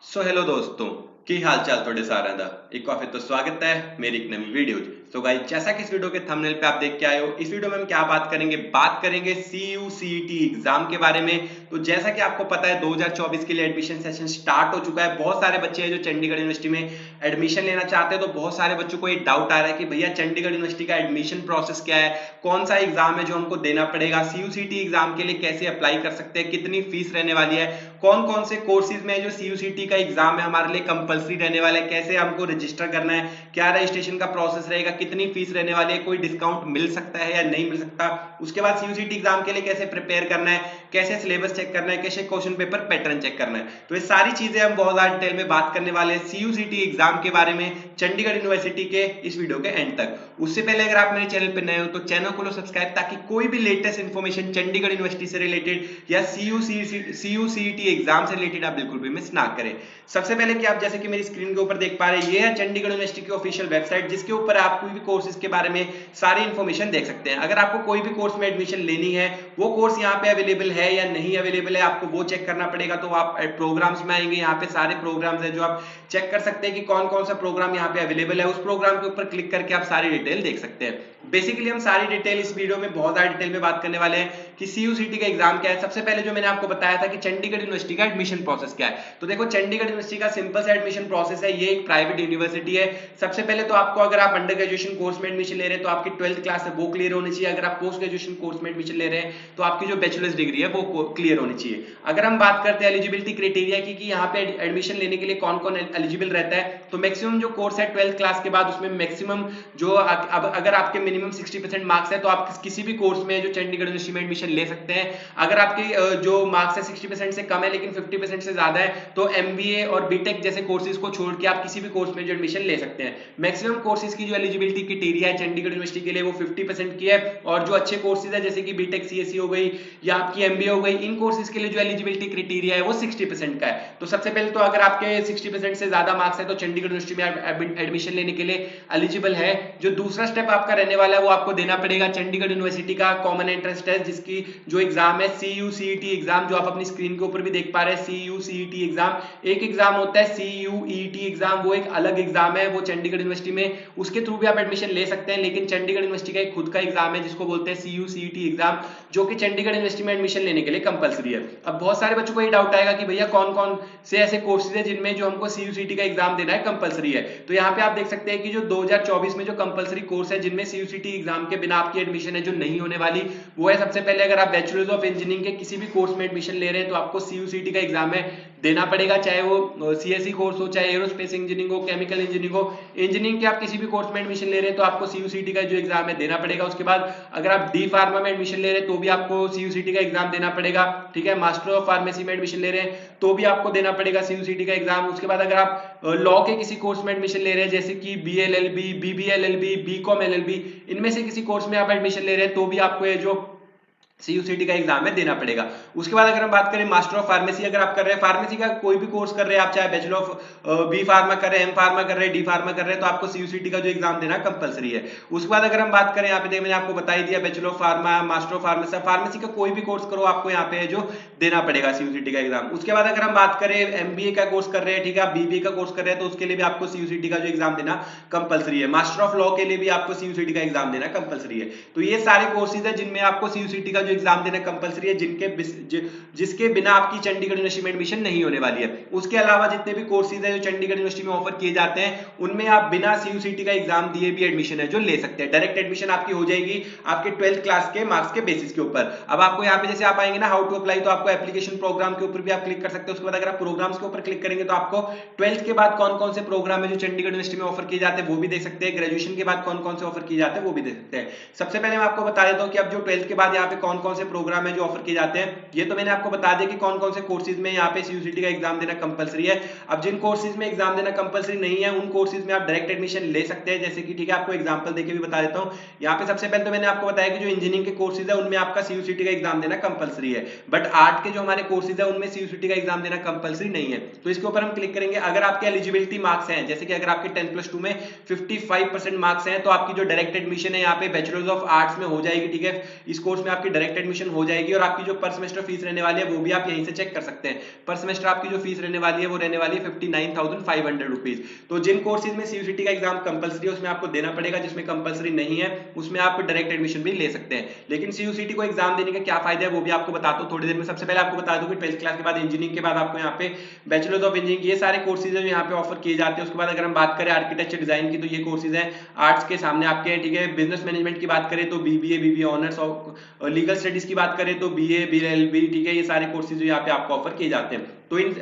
So hello दोस्तों की हाल चाल थोड़े सारा दा एक बार फिर तो स्वागत है मेरी एक नई वीडियो। सो गाइस, जैसा कि इस वीडियो के थंबनेल पे आप देख के आए हो, इस वीडियो में हम क्या बात करेंगे CUCET एग्जाम के बारे में। तो जैसा कि आपको पता है 2024 के लिए एडमिशन सेशन स्टार्ट हो चुका है। बहुत सारे बच्चे हैं जो चंडीगढ़ यूनिवर्सिटी में एडमिशन लेना चाहते हैं। तो बहुत सारे बच्चों को ये डाउट आ रहा है कि भैया चंडीगढ़ यूनिवर्सिटी का एडमिशन प्रोसेस क्या है, कौन सा एग्जाम है जो हमको देना पड़ेगा, CUCET एग्जाम के लिए कैसे अप्लाई कर सकते हैं, कितनी फीस रहने वाली है, कौन कौन से कोर्सेज में जो CUCET का एग्जाम है हमारे लिए कंपलसरी रहने वाला है, कैसे हमको रजिस्टर करना है, क्या रजिस्ट्रेशन का प्रोसेस रहेगा, कितनी फीस रहने वाली है, कोई डिस्काउंट मिल सकता है या नहीं मिल सकता। उसके बाद CUCET एग्जाम के लिए कैसे प्रिपेयर करना है, कैसे सिलेबस चेक करना है, कैसे क्वेश्चन पेपर पैटर्न चेक करना है। तो ये सारी चीजें हम बहुत ज्यादा डिटेल में बात करने वाले हैं CUCET एग्जाम के बारे में चंडीगढ़ यूनिवर्सिटी के इस वीडियो के एंड तक। उससे पहले अगर आप मेरे चैनल पर नए हो तो चैनल को लो सब्सक्राइब, ताकि कोई भी लेटेस्ट इंफॉर्मेशन चंडीगढ़ यूनिवर्सिटी से रिलेटेड या CUCET एग्जाम से रिलेटेड आप बिल्कुल भी मिस ना करें। सबसे पहले कि आप जैसे कि मेरी स्क्रीन के ऊपर देख पा रहे हैं, ये है चंडीगढ़ यूनिवर्सिटी की ऑफिशियल वेबसाइट, जिसके ऊपर आप कोई भी कोर्सेज के बारे में सारी इंफॉर्मेशन देख सकते हैं। अगर आपको कोई भी कोर्स में एडमिशन लेनी है, वो कोर्स यहाँ पे अवेलेबल है या नहीं अवेलेबल है, आपको वो चेक करना पड़ेगा। तो आप प्रोग्राम्स में आएंगे, यहाँ पे सारे प्रोग्राम्स है जो आप चेक कर सकते हैं कि कौन कौन सा प्रोग्राम यहाँ पे अवेलेबल है। उस प्रोग्राम के ऊपर क्लिक करके आप सारी डिटेल देख सकते हैं। बेसिकली हम सारी डिटेल इस वीडियो में बहुत ज्यादा डिटेल में बात करने वाले हैं कि CUCET का एग्जाम क्या है। सबसे पहले जो मैंने आपको बताया था कि चंडीगढ़ यूनिवर्सिटी का एडमिशन प्रोसेस क्या है, तो देखो चंडीगढ़ यूनिवर्सिटी का सिंपल सा एडमिशन प्रोसेस है। ये एक प्राइवेट यूनिवर्सिटी है। सबसे पहले तो आपको, अगर आप अंडर ग्रेजुएशन कोर्स में एडमिशन ले रहे हैं तो आपकी 12th क्लास है वो क्लियर होनी चाहिए। अगर आप पोस्ट ग्रेजुएशन कोर्स में एडमिशन ले रहे हैं तो आपकी जो बैचलर्स डिग्री है वो क्लियर होनी चाहिए। अगर हम बात करते हैं एलिजिबिलिटी क्राइटेरिया की कि यहाँ पे एडमिशन लेने के लिए कौन कौन एलिजिबल रहता है, तो मैक्सिमम जो कोर्स है 12th क्लास के बाद उसमें मैक्सिमम जो अब अगर आपके मिनिमम 60% मार्क्स है तो आप किसी भी कोर्स में जो चंडीगढ़ यूनिवर्सिटी में एडमिशन ले सकते हैं। अगर आपके जो मार्क्स है 60% से कम है लेकिन 50% से ज्यादा है तो MBA और BTech जैसे कोर्सेज को छोड़ के आप किसी भी कोर्स में जो एडमिशन ले सकते हैं। मैक्सिमम कोर्सेज की जो एलिजिबिलिटी क्राइटेरिया है चंडीगढ़ यूनिवर्सिटी के लिए वो 50% की है। और जो अच्छे कोर्सेज है जैसे कि BTech CSE हो गई या आपकी MBA हो गई, इन कोर्सेज के लिए जो एलिजिबिलिटी क्राइटेरिया है वो 60% का है। तो सबसे पहले तो अगर आपके 60% से ज्यादा मार्क्स है तो चंडीगढ़ यूनिवर्सिटी में एडमिशन लेने के लिए एलिजिबल है। जो दूसरा स्टेप आपका रहने वाला है वो आपको देना पड़ेगा चंडीगढ़ यूनिवर्सिटी का कॉमन एंट्रेंस टेस्ट, जिसकी जो एग्जाम है CUCET एग्जाम, जो आप अपनी स्क्रीन के ऊपर भी देख पा रहे हैं CUCET एग्जाम। एक एग्जाम होता है CUET एग्जाम, वो एक अलग एग्जाम है, वो चंडीगढ़ यूनिवर्सिटी में उसके थ्रू भी आप एडमिशन ले सकते हैं। लेकिन चंडीगढ़ यूनिवर्सिटी का एक खुद का एग्जाम है जिसको बोलते हैं CUCET एग्जाम, जो कि चंडीगढ़ यूनिवर्सिटी में एडमिशन लेने के लिए कंपलसरी है। अब बहुत सारे बच्चों को ये डाउट आएगा कि भैया कौन कौन से ऐसे कोर्सेज है जिनमें जो हमको CUCET का एग्जाम देना है कंपलसरी है। तो यहाँ पे आप देख सकते हैं कि जो 2024 में जो कंपलसरी कोर्स है जिनमें CUCET एग्जाम के बिना आपकी एडमिशन है जो नहीं होने वाली, वो है सबसे पहले अगर आप बैचलर्स ऑफ इंजीनियरिंग के किसी भी कोर्स में एडमिशन ले रहे हैं तो आपको CUCET का एग्जाम है देना पड़ेगा, चाहे वो CSE कोर्स हो, चाहे एरोस्पेस इंजीनियरिंग हो, केमिकल इंजीनियरिंग हो। इंजीनियरिंग के आप किसी भी कोर्स में एडमिशन ले रहे हैं तो आपको CUCET का जो एग्जाम है देना पड़ेगा। उसके बाद अगर आप D फार्मा में एडमिशन ले रहे हैं तो भी आपको CUCET का एग्जाम देना पड़ेगा। ठीक है, मास्टर ऑफ फार्मेसी में एडमिशन ले रहे हैं तो भी आपको देना पड़ेगा CUCET का एग्जाम। उसके बाद अगर आप लॉ के किसी कोर्स में एडमिशन ले रहे हैं जैसे कि BLLB, BBLLB, BCom LLB, इनमें से किसी कोर्स में आप एडमिशन ले रहे हैं तो भी आपको ये जो CUCET का एग्जाम है देना पड़ेगा। उसके बाद अगर हम बात करें मास्टर ऑफ फार्मेसी, अगर आप कर रहे हैं फार्मेसी का कोई भी कोर्स कर रहे हैं आप, चाहे बैचलर ऑफ B फार्मा कर रहे हैं, M फार्मा कर रहे हैं, D फार्मा कर रहे हैं, तो आपको CUCET का जो एग्जाम देना कंपलसरी है। उसके बाद अगर हम बात करें यहाँ पे मैंने आपको बता ही दिया, bachelor of pharma, master of pharmacy, pharmacy का कोई भी कोर्स करो आपको यहाँ पे जो देना पड़ेगा CUCET का एग्जाम। उसके बाद अगर हम बात करें MBA का कोर्स कर रहे हैं, ठीक है, आप BBA का कोर्स कर रहे हैं तो उसके लिए भी आपको CUCET का जो एग्जाम देना कंपलसरी है। मास्टर ऑफ लॉ के लिए भी आपको CUCET का एग्जाम देना कंपलसरी है। तो ये सारे कोर्सेज है जिनमें आपको CUCET का जो एग्जाम देना कंपलसरी है, जिसके बिना आपकी चंडीगढ़ यूनिवर्सिटी में एडमिशन नहीं होने वाली है। उसके अलावा जितने भी कोर्सेज है जो चंडीगढ़ यूनिवर्सिटी में ऑफर किए जाते हैं उनमें आप बिना CUCET का एग्जाम दिए भी एडमिशन है जो ले सकते हैं। डायरेक्ट एडमिशन आपकी हो जाएगी आपके 12th क्लास के मार्क्स के बेसिस के ऊपर। अब आपको यहाँ पे जैसे आप आएंगे ना हाउ टू अप्लाई, तो आपको एप्लीकेशन प्रोग्राम के ऊपर भी आप क्लिक कर सकते हैं। उसके बाद अगर आप प्रोग्राम्स के ऊपर क्लिक करेंगे तो आपको 12th के बाद कौन कौन से प्रोग्राम है जो चंडीगढ़ यूनिवर्सिटी में ऑफर किए जाते हैं वो भी देख सकते हैं। ग्रेजुएशन के बाद कौन कौन से ऑफर किए जाते हैं वो भी देख सकते हैं। सबसे पहले मैं आपको बता देता हूँ कि अब जो 12th के बाद यहाँ पे कौन कौन से प्रोग्राम है जो ऑफर किए जाते हैं। ये तो मैंने आपको बता दिया कि कौन कौन से कोर्सेज में यहाँ पे CUCET का एग्जाम देना कंपलसरी है। अब जिन कोर्सेज में एग्जाम देना कंपलसरी नहीं है उन कोर्सेज में आप डायरेक्ट एडमिशन ले सकते हैं। जैसे कि ठीक है, आपको एग्जांपल देके भी बता देता हूँ। यहाँ पे सबसे पहले तो मैंने आपको बताया कि जो इंजीनियरिंग के कोर्सेज है उनमें आपका CUCET का एग्जाम देना कंपलसरी है, बट आर्ट के जो हमारे कोर्सेज है उनमें CUCET का एग्जाम देना कंपलसरी नहीं है। तो इसके ऊपर हम क्लिक करेंगे। अगर आपके एलिजिबिलिटी मार्क्स हैं, जैसे कि अगर आपके 10+2 में 55% मार्क्स हैं तो आपकी जो डायरेक्ट एडमिशन है यहाँ पे बैचलर्स ऑफ आर्ट्स में हो जाएगी। ठीक है, इस कोर्स में आपकी डायरेक्ट एडमिशन हो जाएगी और आपकी जो पर सेमेस्टर फीस रहने वाली वाली है वो भी आप यहीं से चेक कर सकते हैं। पर सेमेस्टर आपकी जो फीस रहने वाली है वो रहने वाली है 59,500 रुपीज। तो जिन कोर्सेज में सीयूसीटी का एग्जाम कंपलसरी है उसमें आपको देना पड़ेगा, जिसमें कंपलसरी नहीं है उसमें आप डायरेक्ट एडमिशन भी ले सकते हैं। लेकिन सीयूसीटी को एग्जाम देने का क्या फायदा है वो भी आपको बताता हूं थोड़ी देर में। सबसे पहले आपको बता दूं कि 12th क्लास के बाद इंजीनियरिंग के बाद आपको यहाँ पे बैचलर्स ऑफ इंजीनियरिंग ये सारे कोर्सेज है जो यहाँ पे ऑफर किए जाते हैं। उसके बाद अगर हम बात करें आर्किटेक्चर डिजाइन की तो ये कोर्सेज हैं आर्ट्स के सामने आपके हैं, ठीक है। बिजनेस मैनेजमेंट की बात करें तो बीबीए ऑनर्स, और लीगल स्टडीज की बात करें तो बीए बीएलएलबी, ठीक है। ये सारे कोर्सेज यहाँ पे आपको ऑफर किए जाते हैं। तो इन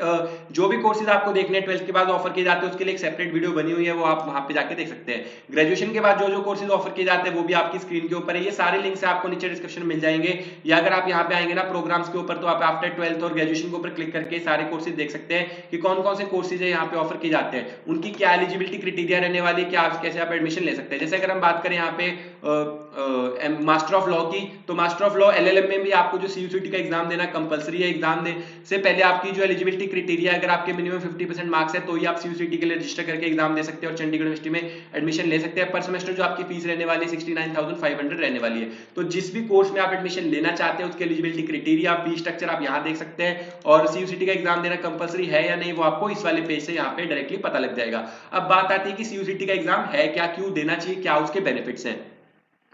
जो भी कोर्सेज आपको देखने हैं 12th के बाद ऑफर किए जाते हैं उसके लिए एक सेपरेट वीडियो बनी हुई है, वो आप वहां पे जाके देख सकते हैं। ग्रेजुएशन के बाद जो जो कोर्सेज ऑफर किए जाते हैं वो भी आपकी स्क्रीन के ऊपर है। ये सारे लिंक्स आपको नीचे डिस्क्रिप्शन में मिल जाएंगे, या अगर आप यहाँ पे आएंगे ना प्रोग्राम्स के ऊपर तो आप आफ्टर 12th और ग्रेजुएशन के ऊपर क्लिक करके सारे कोर्सेज देख सकते हैं कि कौन कौन से कोर्सेज है यहाँ पे ऑफर किए जाते हैं, उनकी क्या एलिजिबिलिटी क्राइटेरिया रहने वाली है, क्या कैसे आप एडमिशन ले सकते हैं। जैसे अगर हम बात करें यहाँ पे मास्टर ऑफ लॉ की, तो मास्टर ऑफ लॉ एलएलएम में भी आपको जो सीयूसीटी का एग्जाम देना कंपलसरी है। एग्जाम दे से पहले आपकी जो एलिजिबिलिटी क्राइटेरिया, अगर आपके मिनिमम 50% मार्क्स है तो ही आप सीयूसीटी के लिए रजिस्टर करके एग्जाम दे सकते हैं और चंडीगढ़ यूनिवर्सिटी में एडमिशन ले सकते हैं। पर सेमेस्टर जो आपकी फीस रहने वाली है 69,500 रहने वाली है। तो जिस भी कोर्स में आप एडमिशन लेना चाहते हैं उसके एलिजिबिलिटी क्राइटेरिया, फीस स्ट्रक्चर आप यहाँ देख सकते हैं, और सीयूसीटी का एग्जाम देना कंपलसरी है या नहीं वो आपको इस वाले पेज से यहाँ पे डायरेक्टली पता लग जाएगा। अब बात आती है कि सीयूसीटी का एग्जाम है क्या, क्यों देना चाहिए, क्या उसके बेनिफिट्स हैं।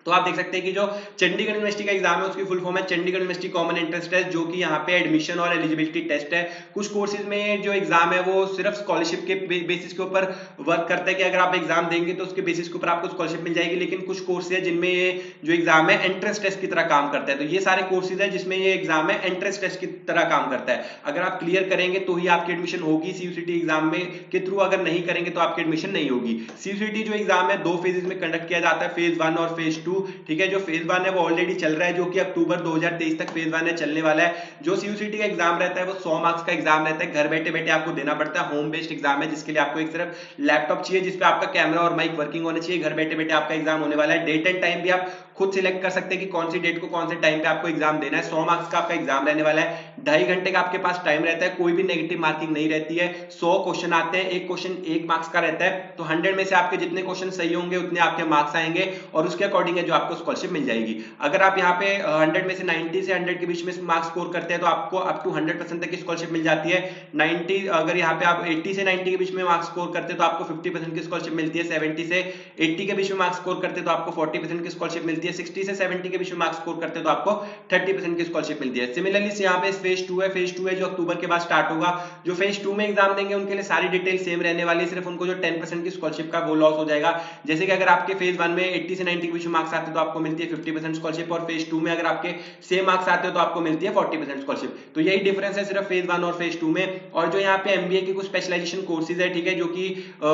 तो आप देख सकते हैं कि जो चंडीगढ़ यूनिवर्सिटी का एग्जाम है उसकी फुल फॉर्म है Chandigarh university common entrance test, जो कि यहाँ पे एडमिशन और एलिजिबिलिटी टेस्ट है। कुछ कोर्सेज में जो एग्जाम है वो सिर्फ स्कॉलरशिप के बेसिस के ऊपर वर्क करता है कि अगर आप एग्जाम देंगे तो उसके बेसिस के ऊपर आपको स्कॉलरशिप मिल जाएगी। लेकिन कुछ कोर्सेज है जिनमें ये जो एग्जाम है एंट्रेंस टेस्ट की तरह काम करता है। तो ये सारे कोर्सेज है जिसमें ये एग्जाम है एंट्रेंस टेस्ट की तरह काम करता है। अगर आप क्लियर करेंगे तो ही आपकी एडमिशन होगी सीयूसीटी एग्जाम में के थ्रू, अगर नहीं करेंगे तो आपकी एडमिशन नहीं होगी। सीयूसीटी जो एग्जाम है 2 फेजेस में कंडक्ट किया जाता है, फेज 1 और फेज 2, ठीक है। जो फेज 1 है वो ऑलरेडी चल रहा है, जो कि अक्टूबर 2023 तक फेज 1 है चलने वाला है। जो सीयूसीटी का एग्जाम रहता है वो 100 मार्क्स का एग्जाम रहता है, घर बैठे बैठे आपको देना पड़ता है। होम बेस्ड एग्जाम है जिसके लिए आपको एक सिर्फ लैपटॉप चाहिए जिसपे आपका कैमरा और माइक वर्किंग होना चाहिए। घर बैठे बैठे आपका एग्जाम होने वाला है। डेट एंड टाइम भी आप खुद सिलेक्ट कर सकते हैं कि कौन सी डेट को कौन से टाइम पे आपको एग्जाम देना है। 100 मार्क्स का आपका एग्जाम रहने वाला है। 2.5 घंटे का आपके पास टाइम रहता है, कोई भी नेगेटिव मार्किंग नहीं रहती है। 100 क्वेश्चन आते हैं, एक क्वेश्चन 1 मार्क्स का रहता है। तो 100 में से आपके जितने क्वेश्चन सही होंगे उतने आपके मार्क्स आएंगे और उसके अकॉर्डिंग है जो आपको स्कॉलरशिप मिल जाएगी। अगर आप यहाँ पे 100 में से 90 से 100 के बीच में मार्क्स स्कोर करते हैं तो आपको अप टू 100% तक की स्कॉलरशिप मिल जाती है। 90 अगर यहाँ पे आप 80 से 90 के बीच में मार्क्स स्कोर करते हैं तो आपको 50% की स्कॉलरशिप मिलती है। 70 से 80 के बीच में मार्क्स स्कोर करते हैं तो आपको 40% की स्कॉलरशिप मिलती है। 60 से 70 के बीच में मार्क्स स्कोर करते हैं तो आपको 30% की स्कॉलरशिप मिलती है। सिमिलरली यहाँ पे फेज 2 है, फेज 2 है जो अक्टूबर के बाद स्टार्ट होगा। जो फेज 2 में एग्जाम देंगे उनके लिए सारी डिटेल सेम रहने वाली है, सिर्फ उनको जो 10% की स्कॉलरशिप का वो लॉस हो जाएगा। जैसे कि अगर आपके फेज 1 में 80 से 90 के बीच में मार्क्स आते हैं तो आपको मिलती है 50% स्कॉलरशिप, और फेज 2 में अगर आपके सेम मार्क्स आते हैं तो आपको मिलती है 40% स्कॉलरशिप। तो यही डिफरेंस है सिर्फ फेज 1 और फेज 2 में। और जो यहाँ पे एमबीए के कुछ स्पेशलाइजेशन कोर्सेज है, ठीक है, जो कि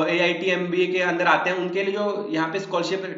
एआईटी एमबीए के अंदर आते हैं, उनके लिए जो यहाँ पे स्कॉलरशिप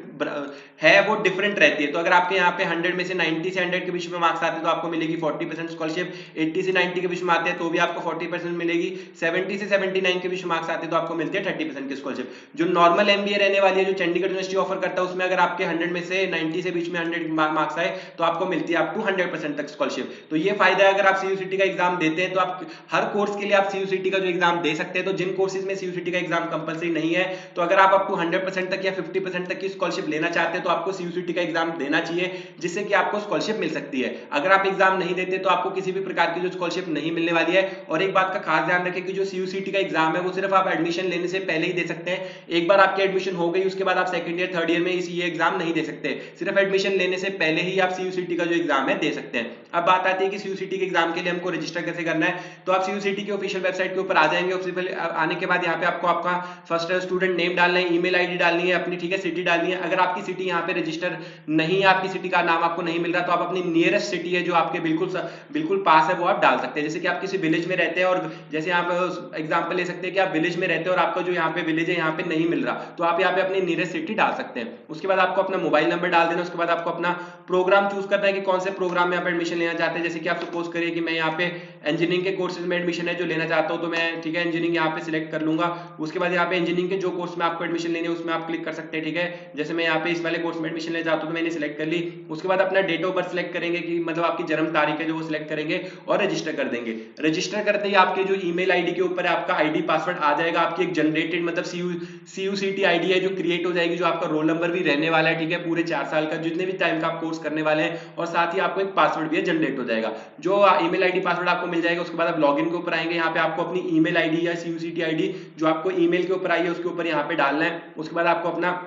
है वो डिफरेंट रहती है। तो अगर आपके यहाँ पे 100 में से 90 से 100 के बीच में मार्क्स आते हैं तो आपको मिलेगी 40% स्कॉलरशिप। 80 से 90 के बीच में आते हैं तो भी आपको 40% मिलेगी। 70 से 79 के बीच में मार्क्स आते हैं तो आपको मिलती है 30% की स्कॉलरशिप। जो नॉर्मल एमबीए रहने वाली है जो चंडीगढ़ यूनिवर्सिटी ऑफर करता है उसमें अगर आपके 100 में से 90 से बीच में 100 मार्क्स आए तो आपको मिलती है अप टू 100% तक स्कॉलरशिप। तो ये फायदा है अगर आप सीयूसीटी का एग्जाम देते हैं तो आप हर कोर्स के लिए आप सीयूसीटी का जो एग्जाम दे सकते हैं। तो जिन कोर्सेज में सीयूसीटी का एग्जाम कंपलसरी नहीं है, तो अगर आप अप टू 100% तक या 50% तक की स्कॉलरशिप लेना चाहते हैं तो आपको सीयूसीटी का एग्जाम देना चाहिए, जिससे कि आपको स्कॉलरशिप मिल सकती है। अगर आप एग्जाम नहीं देते तो आपको किसी भी प्रकार की जो स्कॉलरशिप नहीं मिलने वाली है। और एक बात का खास ध्यान रखें कि जो सीयूसीटी का एग्जाम है वो सिर्फ आप एडमिशन लेने से पहले ही दे सकते हैं। एक बार आपकी एडमिशन हो गई उसके बाद आप सेकंड ईयर थर्ड ईयर में ये एग्जाम नहीं दे सकते, सिर्फ एडमिशन लेने से पहले ही आप सीयूसीटी का जो एग्जाम है दे सकते हैं। अब बात आती है कि सीयूसीटी के एग्जाम के लिए हमको रजिस्टर कैसे करना है। तो आप सीयूसीटी की ऑफिशियल वेबसाइट के ऊपर आ जाएंगे। ऑफिशियल आने के बाद यहाँ पे आपको आपका फर्स्ट स्टूडेंट नेम डालना है, ईमेल आईडी डालनी है अपनी, ठीक है, सिटी डालनी है। अगर आपकी सिटी यहाँ पे रजिस्टर नहीं है, आपकी सिटी का नाम आपको नहीं मिल रहा, तो आप अपनी नियरेस्ट सिटी है जो आपके बिल्कुल पास है वो आप डाल सकते हैं। जैसे कि आप किसी विलेज में रहते हैं और जैसे यहाँ पे एग्जाम्पल ले सकते हैं कि आप विलेज में रहते हैं और आपका जो यहाँ पे विलेज है यहाँ पे नहीं मिल रहा, तो आप यहाँ पे अपनी नियरेस्ट सिटी डाल सकते हैं। उसके बाद आपको अपना मोबाइल नंबर डाल देना। उसके बाद आपको अपना प्रोग्राम चूज करना है कि कौन से प्रोग्राम में आप एडमिशन लेना चाहते हैं। जैसे कि आप सपोज करिए कि मैं यहाँ पे इंजीनियरिंग के कोर्सेज में एडमिशन है जो लेना चाहता हूँ, तो मैं, ठीक है, इंजीनियरिंग यहाँ पे सिलेक्ट कर लूंगा। उसके बाद यहाँ पे इंजीनियरिंग के जो कोर्स में आपको एडमिशन लेने उसमें आप क्लिक कर सकते हैं, ठीक है। जैसे मैं यहाँ पे इस वाले कोर्स में एडमिशन लेना चाहता हूँ तो मैंने सिलेक्ट कर ली। उसके बाद अपना डेट ऑफ बर्थ सिलेक्ट करेंगे कि मतलब आपकी जन्म तारीख है जो वो सिलेक्ट करेंगे और रजिस्टर कर देंगे। रजिस्टर करते ही आपके जो ईमेल आईडी के ऊपर है आपका आईडी पासवर्ड आ जाएगा। आपकी एक जनरेटेड मतलब सीयूसीटी आईडी है जो क्रिएट हो जाएगी, जो आपका रोल नंबर भी रहने वाला है, ठीक है, पूरे 4 साल का जितने भी टाइम का आप कोर्स पोस्ट करने वाले हैं और साथ ही आपको एक पासवर्ड भी जनरेट हो जाएगा। जो ईमेल आईडी पासवर्ड आपको मिल जाएगा, उसके बाद आप लॉगिन के ऊपर आएंगे, यहाँ पे आपको अपनी ईमेल आईडी या CUCT आईडी जो आपको ईमेल के ऊपर आई है उसके ऊपर यहाँ पे डालना है। उसके बाद आपको अपना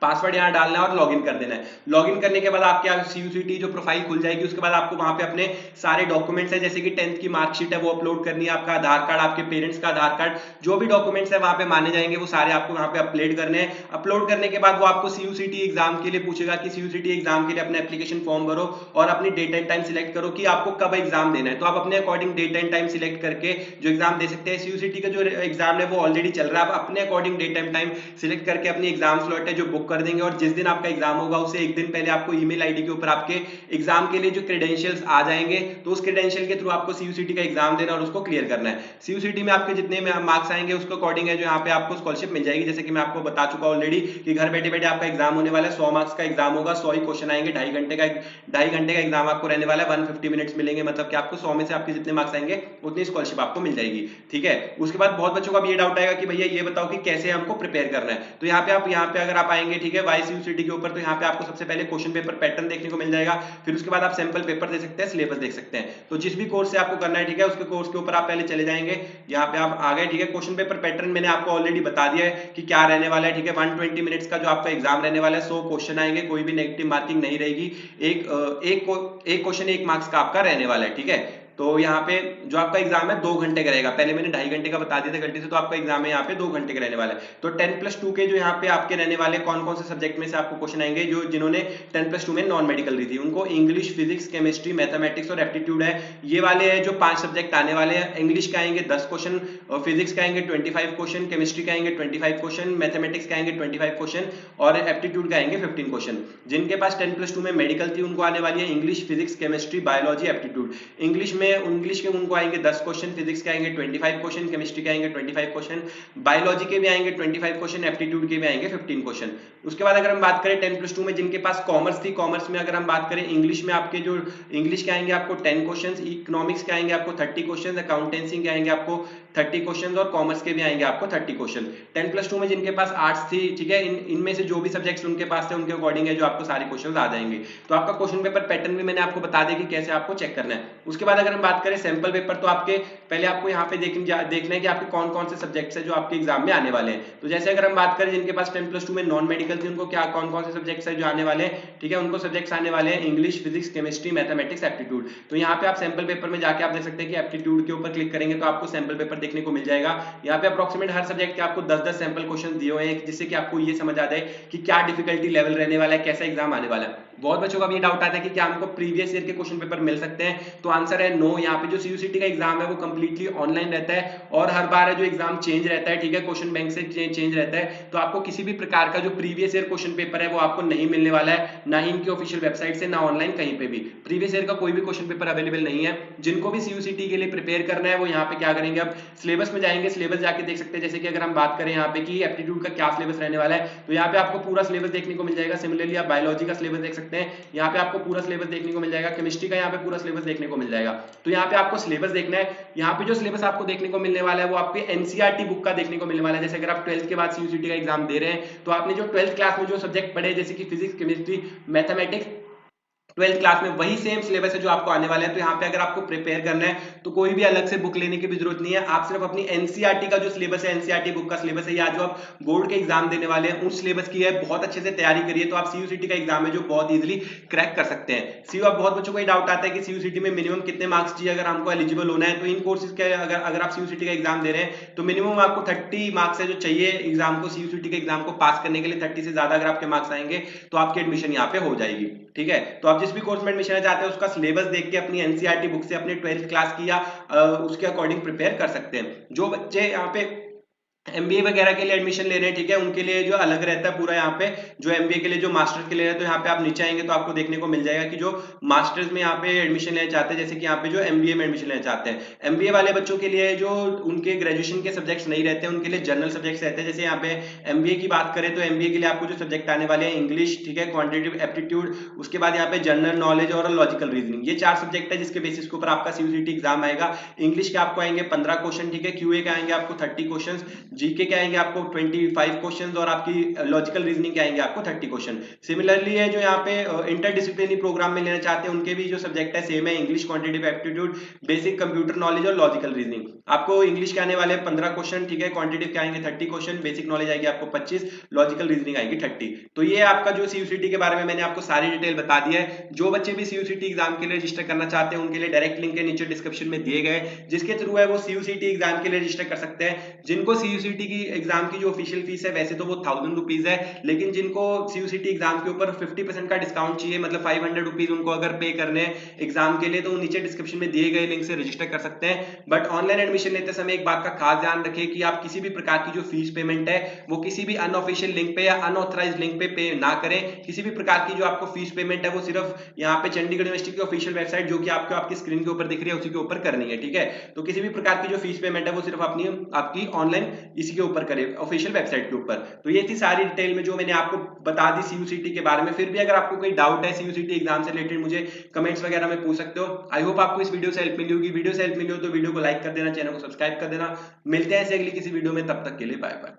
पासवर्ड यहाँ डालना है और लॉगिन कर देना है। लॉगिन करने के बाद आपके CUCT जो प्रोफाइल खुल जाएगी, उसके बाद आपको वहां पे अपने सारे डॉक्यूमेंट्स है, जैसे कि 10th की मार्कशीट है वो अपलोड करनी है, आपका आधार कार्ड, आपके पेरेंट्स का आधार कार्ड, जो भी डॉक्यूमेंट्स है वहां पे माने जाएंगे वो सारे आपको वहां पे अपलोड करने हैं। अपलोड करने के बाद वो आपको CUCT एग्जाम के लिए पूछेगा कि CUCT एग्जाम के लिए अपना एप्लीकेशन फॉर्म भरो और अपनी डेट एंड टाइम सिलेक्ट करो कि आपको कब एग्जाम देना है। तो आप अपने according date and time select करके जो एग्जाम दे सकते हैं। CUCT का जो एग्जाम है वो ऑलरेडी चल रहा है, आप अपने according date and time select करके अपनी एग्जाम स्लॉट है जो बुक कर देंगे और जिस दिन आपका एग्जाम होगा उससे एक दिन पहले आपको ईमेल आईडी के ऊपर आपके एग्जाम के लिए जो क्रेडेंशियल्स आ जाएंगे, तो उस क्रेडेंशियल के थ्रू आपको CUCT का एग्जाम देना और उसको क्लियर करना है। CUCT में आपके जितने मार्क्स आएंगे उसके अकॉर्डिंग है जो यहाँ पे आपको स्कॉलरशिप मिल जाएगी। जैसे कि मैं आपको बता चुका ऑलरेडी कि घर बैठे बैठे आपका एग्जाम होने वाला है, 100 मार्क्स का एग्जाम होगा, 100 ही क्वेश्चन आएंगे, 2.5 घंटे का एग्जाम आपको रहने वाला है, 150 मिनट्स मिलेंगे, मतलब कि आपको 100 में से आपके जितने मार्क्स आएंगे उतनी स्कॉलरशिप आपको मिल जाएगी। ठीक है, उसके बाद बहुत बच्चों का ये डाउट आएगा कि भैया ये बताओ कि कैसे हमको प्रिपेयर करना है। तो यहाँ पे अगर आप आएंगे, ठीक है, CUCT के ऊपर, तो यहाँ पे आपको सबसे पहले क्वेश्चन पेपर पैटर्न देखने को मिल जाएगा, फिर उसके बाद आप सैंपल पेपर दे सकते हैं, सिलेबस देख सकते हैं। तो जिस भी कोर्स से आपको करना है, ठीक है, उसके कोर्स के ऊपर आप पहले चले जाएंगे, यहाँ पे आप आ गए, ठीक है। क्वेश्चन पेपर पैटर्न मैंने आपको ऑलरेडी बता दिया है कि क्या रहने वाला है, ठीक है। 120 मिनट्स का जो आपका एग्जाम रहने वाला है, 100 क्वेश्चन आएंगे, कोई भी नेगेटिव मार्किंग नहीं रहेगी, एक क्वेश्चन 1 मार्क्स का आपका रहने वाला है, ठीक है। तो यहाँ पे जो आपका एग्जाम है 2 घंटे का रहेगा, पहले मैंने 2.5 घंटे का बता दिया था गलती से, तो आपका एग्जाम है यहाँ पे 2 घंटे का रहने वाला है। तो 10+2 के जो यहाँ पे आपके रहने वाले कौन कौन से सब्जेक्ट में से आपको क्वेश्चन आएंगे, जो जिन्होंने 10+2 में नॉन मेडिकल दी थी उनको इंग्लिश, फिजिक्स, केमिस्ट्री, मैथमेटिक्स और एप्टीट्यूड है, ये वाले है जो 5 सब्जेक्ट आने वाले हैं। इंग्लिश के आएंगे 10 क्वेश्चन, फिजिक्स के आएंगे 25 क्वेश्चन, केमिस्ट्री के आएंगे 25 क्वेश्चन, मैथमेटिक्स के आएंगे 25 क्वेश्चन और एप्टीट्यूड के आएंगे 15 क्वेश्चन। जिनके पास 10+2 में मेडिकल थी उनको आने वाली है English, physics, chemistry, biology, aptitude. English के उनको आएंगे 10 क्वेश्चन, फिजिक्स के आएंगे 25 क्वेश्चन, केमिस्ट्री के आएंगे 25 क्वेश्चन, बायोलॉजी के भी आएंगे 25 क्वेश्चन, एप्टीट्यूड के भी आएंगे 15 क्वेश्चन। उसके बाद अगर हम बात करें 10+2 में जिनके पास कॉमर्स थी, कॉमर्स में अगर हम बात करें इंग्लिश में आपके जो इंग्लिश के आएंगे आपको 10 क्वेश्चन, इकोनॉमिक्स के आएंगे आपको 30 क्वेश्चन, अकाउंटेंसी के आएंगे आपको 30 क्वेश्चन और कॉमर्स के भी आएंगे आपको 30 क्वेश्चन। 10+2 में जिनके पास आर्ट्स थी, ठीक है, इनमें से जो भी सब्जेक्ट्स उनके पास थे उनके अकॉर्डिंग है जो आपको सारे क्वेश्चन आ जाएंगे। तो आपका क्वेश्चन पेपर पैटर्न भी मैंने आपको बता दिया कि कैसे आपको चेक करना है। उसके बाद अगर हम बात करें सैंपल पेपर, तो आपके पहले आपको यहाँ पे देखना है कि आपके कौन कौन से सब्जेक्ट्स है जो आपके एग्जाम में आने वाले हैं। तो जैसे अगर हम बात करें जिनके पास 10+2 में नॉन मेडिकल थी उनको क्या कौन कौन से सब्जेक्ट्स है जो आने वाले हैं, ठीक है, उनको सब्जेक्ट्स आने वाले हैं English, physics, chemistry, mathematics, aptitude. तो यहाँ पे आप सैंपल पेपर में जाके आप देख सकते हैं कि एप्टीट्यूड के ऊपर क्लिक करेंगे तो आपको सैंपल पेपर देखने को मिल जाएगा। यहाँ पे अप्रोक्सीमेट हर सब्जेक्ट के आपको 10-10 सैंपल क्वेश्चन दिए हुए हैं, जिससे कि आपको ये समझ आ जाए कि क्या डिफिकल्टी लेवल रहने वाला है, कैसा एग्जाम आने वाला है। बहुत बच्चों का भी डाउट आता है कि क्या हमको प्रीवियस ईयर के क्वेश्चन पेपर मिल सकते हैं, तो आंसर है नो। यहाँ पे जो CUCT का एग्जाम है वो कंप्लीटली ऑनलाइन रहता है और हर बार है जो एग्जाम चेंज रहता है, ठीक है, क्वेश्चन बैंक से चेंज रहता है। तो आपको किसी भी प्रकार का जो प्रीवियस ईयर क्वेश्चन पेपर है वो आपको नहीं मिलने वाला है, ना ही इनकी ऑफिशियल वेबसाइट से, ना ऑनलाइन कहीं पे भी प्रीवियस ईयर का कोई भी क्वेश्चन पेपर अवेलेबल नहीं है। जिनको भी CUCT के लिए प्रिपेयर करना है वो यहाँ पे क्या करेंगे, अब सिलेबस में जाएंगे, सिलेबस जाके देख सकते हैं। जैसे कि अगर हम बात करें यहाँ पे कि एप्टीट्यूड का क्या सिलेबस रहने वाला है, तो यहाँ पे आपको पूरा सिलेबस देखने को मिल जाएगा। सिमिलरली आप बायोलॉजी का सिलेबस देख सकते हैं, यहाँ पे आपको पूरा सिलेबस देखने को मिल जाएगा। केमिस्ट्री का यहाँ पे पूरा सिलेबस देखने को मिल जाएगा। तो यहाँ पे आपको सिलेबस देखना है। यहाँ पे जो सिलेबस आपको देखने को मिलने वाला है वो आपके NCERT बुक का देखने को मिलने वाला है। जैसे अगर आप 12th के बाद CUCT का एग्जाम दे रहे हैं तो आपने जो 12th क्लास में जो सब्जेक्ट पढ़े, जैसे कि physics, chemistry, mathematics, 12th class में वही सेम सिलेबस है जो आपको आने वाला है। तो यहाँ पे अगर आपको प्रिपेयर करना है तो कोई भी अलग से बुक लेने की भी जरूरत नहीं है, आप सिर्फ अपनी NCERT का जो सिलेबस है, NCERT बुक का सिलेबस है, या जो आप बोर्ड के एग्जाम देने वाले हैं उस सिलेबस की है बहुत अच्छे से तैयारी करिए, तो आप CUCT का एग्जाम है जो बहुत इजीली क्रैक कर सकते हैं। अब बहुत बच्चों को ये डाउट आता है कि CUCT में मिनिमम कितने मार्क्स चाहिए अगर हमको एलिजिबल होना है। तो इन कोर्सेज के अगर आप CUCT का एग्जाम दे रहे हैं तो मिनिमम आपको 30 मार्क्स है जो चाहिए एग्जाम को, CUCT के एग्जाम को पास करने के लिए। 30 से ज्यादा अगर आपके मार्क्स आएंगे तो आपकी एडमिशन यहाँ पे हो जाएगी, ठीक है। तो आप जिस भी कोर्स में एडमिशन चाहते हैं उसका सिलेबस देख के अपनी NCERT बुक से अपने 12th क्लास की या उसके अकॉर्डिंग प्रिपेयर कर सकते हैं। जो बच्चे यहाँ पे MBA वगैरह के लिए एडमिशन ले रहे हैं, ठीक है, उनके लिए जो अलग रहता है पूरा यहाँ पे, जो MBA के लिए जो मास्टर्स के लिए है, तो यहाँ पे आप नीचे आएंगे तो आपको देखने को मिल जाएगा कि जो मास्टर्स में यहाँ पे एडमिशन लेना चाहते हैं, जैसे कि यहाँ पे जो MBA में एडमिशन लेना चाहते हैं, MBA वाले बच्चों के लिए जो उनके ग्रेजुएशन के सब्जेक्ट्स नहीं रहते हैं उनके लिए जनरल सब्जेक्ट्स रहते हैं। जैसे यहाँ पे MBA की बात करें तो MBA के लिए आपको जो सब्जेक्ट आने वाले हैं इंग्लिश, ठीक है, क्वांटिटेटिव एप्टीट्यूड, उसके बाद यहाँ पे जनरल नॉलेज और लॉजिकल रीजनिंग, ये 4 सब्जेक्ट है जिसके बेसिस के ऊपर आपका CUCT एग्जाम आएगा। इंग्लिश के आपको आएंगे 15 क्वेश्चन, ठीक है, QA के आएंगे आपको 30 क्वेश्चन, जीके के आएंगे आपको 25 क्वेश्चन और आपकी लॉजिकल रीजनिंग के आएंगे आपको 30 क्वेश्चन। सिमिलरली है जो यहाँ पे इंटरडिसिप्लिनरी प्रोग्राम में लेना चाहते हैं उनके भी जो सब्जेक्ट है सेम है, English, quantitative aptitude, basic computer knowledge और लॉजिकल रीजनिंग। आपको इंग्लिश के आने वाले 15 क्वेश्चन, ठीक है, क्वांटिटेटिव के आएंगे 30 क्वेश्चन, बेसिक नॉलेज आएगी आपको 25, लॉजिकल रीजनिंग आएगी 30। तो ये आपका जो सीयूसीटी के बारे में मैंने आपको सारी डिटेल बता दिया है। जो बच्चे भी सीयूसीटी एग्जाम के लिए रजिस्टर करना चाहते हैं उनके लिए डायरेक्ट लिंक है नीचे डिस्क्रिप्शन में दिए गए, जिसके थ्रू है वो सीयूसीटी एग्जाम के लिए रजिस्टर कर सकते हैं। जिनको सीयूसीटी की एग्जाम की जो ऑफिशियल फीस है वैसे तो वो 1000 रुपीज है, लेकिन जिनको सीयूसीटी एग्जाम के ऊपर 50% का डिस्काउंट चाहिए, मतलब 500 रुपीज उनको अगर पे करने हैं एग्जाम के लिए, तो नीचे डिस्क्रिप्शन में दिए गए लिंक से रजिस्टर कर सकते हैं। बट ऑनलाइन एडमिशन लेते समय एक बात का खास ध्यान रखें कि आप किसी भी प्रकार की जो फीस पेमेंट है वो किसी भी अनऑफिशियल लिंक पे या अनऑथराइज्ड लिंक पे ना करें। किसी भी प्रकार की जो आपको फीस पेमेंट है वो सिर्फ यहाँ पे चंडीगढ़ यूनिवर्सिटी की ऑफिशियल वेबसाइट जो कि आपको आपकी स्क्रीन के ऊपर दिख रही है उसी के ऊपर करनी है, ठीक है। तो किसी भी प्रकार की जो फीस पेमेंट है वो सिर्फ अपनी आपकी ऑनलाइन इसी के ऊपर करें, ऑफिशियल वेबसाइट के ऊपर। तो ये थी सारी डिटेल में जो मैंने आपको बता दी सीयूसीटी के बारे में। फिर भी अगर आपको कोई डाउट है सीयूसीटी एग्जाम से रिलेटेड मुझे कमेंट्स वगैरह में पूछ सकते हो। आई होप आपको इस वीडियो से हेल्प मिली होगी। वीडियो से हेल्प मिली हो तो वीडियो को लाइक कर देना, चैनल को सब्सक्राइब कर देना। मिलते हैं ऐसे अगली किसी वीडियो में, तब तक के लिए बाय बाय।